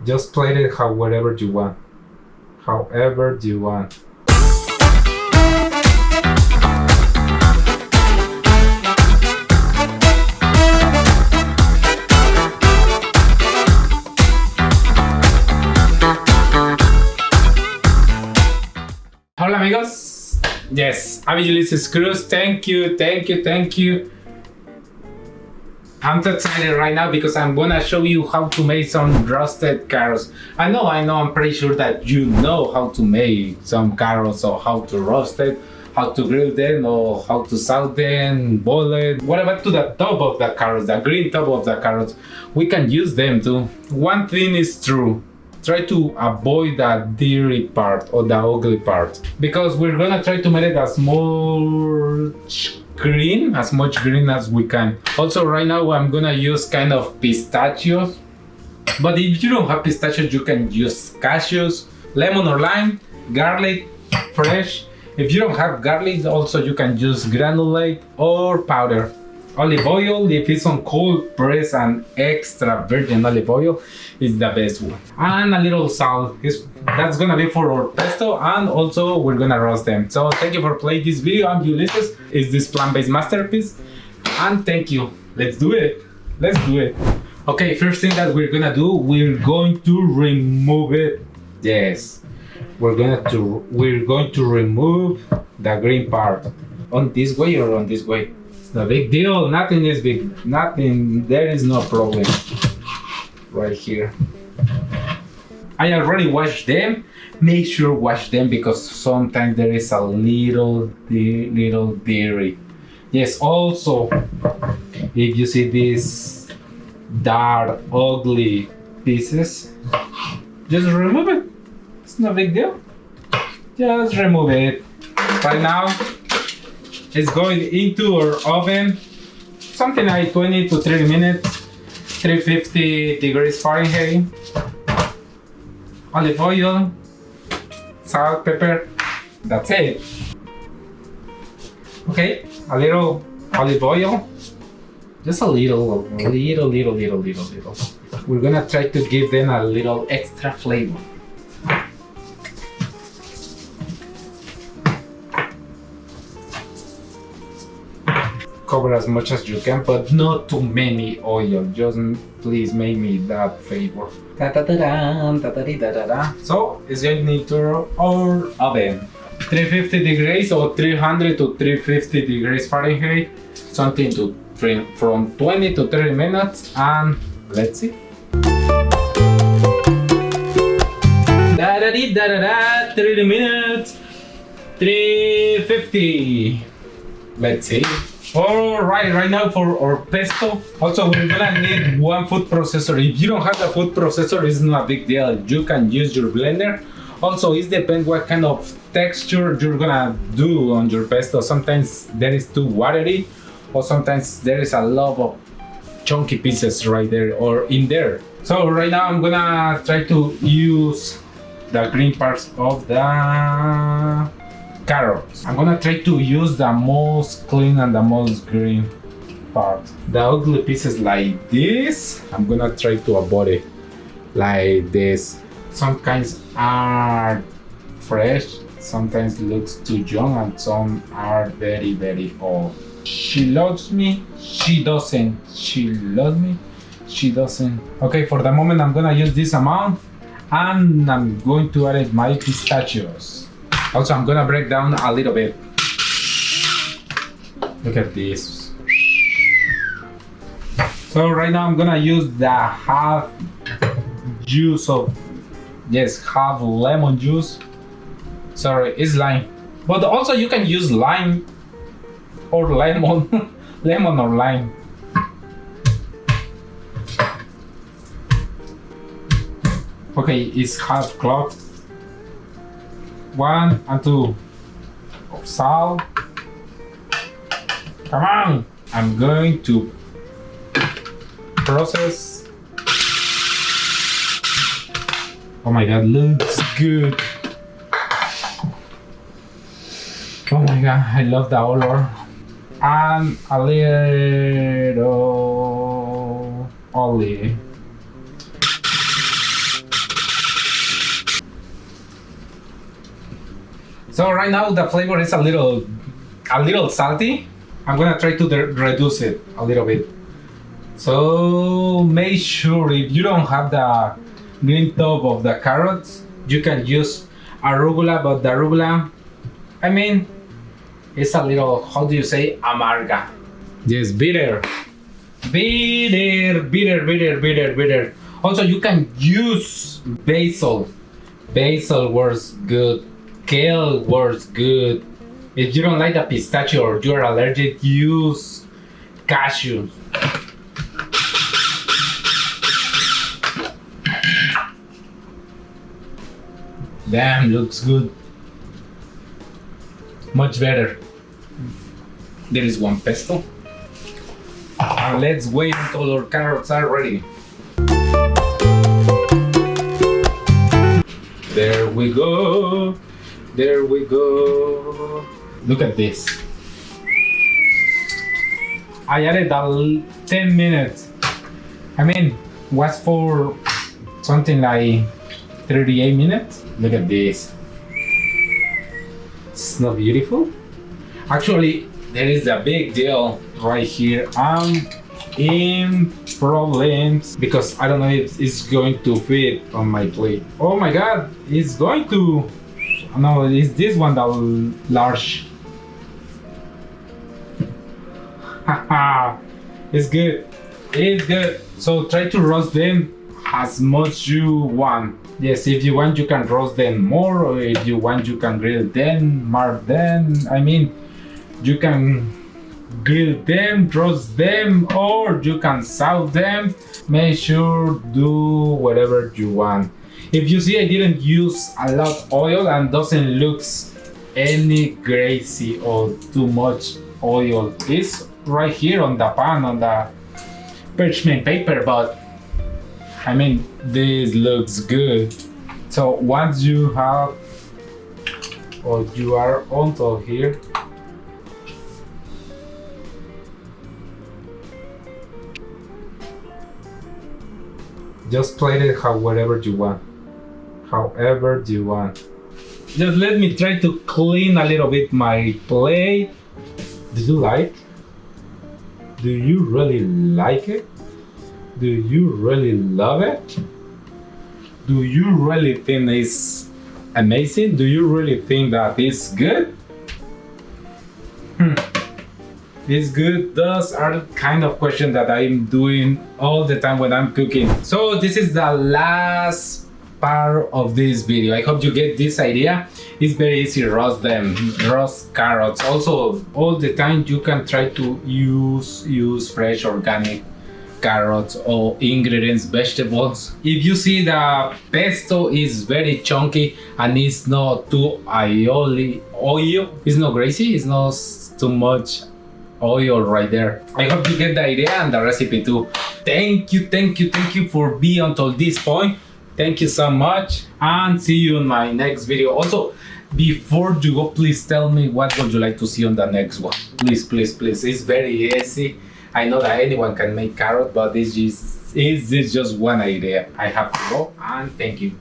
Just plate it however you want. However you want. Hola amigos. Yes, I'm Ulises Cruz. Thank you. I'm so excited right now because I'm gonna show you how to make some roasted carrots. I know, I'm pretty sure that you know how to make some carrots, or how to roast it, how to grill them, or how to salt them, boil it. What about to the top of the carrots, the green top of the carrots? We can use them too. One thing is true. Try to avoid the dirty part or the ugly part, because we're gonna try to make it as much green as we can. Also right now I'm gonna use kind of pistachios, but if you don't have pistachios you can use cashews, lemon or lime, garlic fresh. If you don't have garlic, also you can use granulate or powder. Olive oil, if it's on cold press, and extra virgin olive oil is the best one. And a little salt. That's gonna be for our pesto, and also we're gonna roast them. So thank you for playing this video. I'm Ulises. It's this plant-based masterpiece. And thank you. Let's do it. Okay, first thing that we're gonna do, we're going to remove it. Yes. We're going to remove the green part. On this way or on this way? No big deal, nothing is big, there is no problem. Right here. I already washed them. Make sure wash them because sometimes there is a little dairy. Yes, also, if you see these dark, ugly pieces, just remove it. It's no big deal. Just remove it. Right now, it's going into our oven, something like 20 to 30 minutes, 350 degrees Fahrenheit. Olive oil, salt, pepper, that's it. Okay, a little olive oil, just a little. We're gonna try to give them a little extra flavor. Cover as much as you can, but not too many oil. Just please make me that favor. So it's going into our oven, 350 degrees or 300 to 350 degrees Fahrenheit, something to from 20 to 30 minutes, and let's see. 30 minutes, 350. Let's see. Alright, right now for our pesto, also we're gonna need one food processor. If you don't have the food processor, it's not a big deal. You can use your blender. Also, it depends what kind of texture you're gonna do on your pesto. Sometimes there is too watery, or sometimes there is a lot of chunky pieces right there or in there. So right now I'm gonna try to use the green parts of the carrots. I'm gonna try to use the most clean and the most green part. The ugly pieces like this, I'm gonna try to avoid it like this. Some kinds are fresh, sometimes looks too young, and some are very old. She loves me, she doesn't. She loves me, she doesn't. Okay, for the moment I'm gonna use this amount, and I'm going to add my pistachios. Also, I'm gonna break down a little bit. Look at this. So right now I'm gonna use the half lemon juice. Sorry, it's lime. But also you can use lime or lemon, lemon or lime. Okay, it's half clove. 1 and 2 of salt. Come on! I'm going to process. Oh my god, looks good. Oh my god, I love the color. And a little olive. So right now the flavor is a little salty. I'm gonna try to reduce it a little bit. So make sure if you don't have the green top of the carrots, you can use arugula, but the arugula, I mean, it's a little, how do you say, amarga. Yes, bitter. Bitter. Also, you can use basil. Basil works good. Kale works good. If you don't like the pistachio or you're allergic, use cashews. Damn, looks good. Much better. There is one pesto. And let's wait until our carrots are ready. There we go. There we go. Look at this. I added 10 minutes. I mean, was for something like 38 minutes. Look at this. It's not beautiful? Actually, there is a big deal right here. I'm in problems because I don't know if it's going to fit on my plate. Oh my god, it's going to. No, it's this one that large. Haha, it's good. It's good. So try to roast them as much you want. Yes, if you want, you can roast them more, or if you want, you can grill them, mark them. I mean, you can grill them, roast them, or you can salt them. Make sure do whatever you want. If you see, I didn't use a lot of oil and doesn't look any greasy or too much oil. It's right here on the pan, on the parchment paper, but I mean, this looks good. So once you have, or you are on top here, just plate it however you want. However you want. Just let me try to clean a little bit my plate. Do you like? Do you really like it? Do you really love it? Do you really think it's amazing? Do you really think that it's good? It's good. Those are the kind of questions that I'm doing all the time when I'm cooking. So this is the last part of this video. I hope you get this idea. It's very easy to roast them, roast carrots. Also, all the time you can try to use fresh organic carrots or ingredients, vegetables. If you see the pesto is very chunky and it's not too oil, it's not greasy, it's not too much oil right there. I hope you get the idea and the recipe too. Thank you for being until this point. Thank you so much and see you in my next video. Also, before you go, please tell me what would you like to see on the next one. Please. It's very easy. I know that anyone can make carrot, but this is just one idea. I have to go and thank you.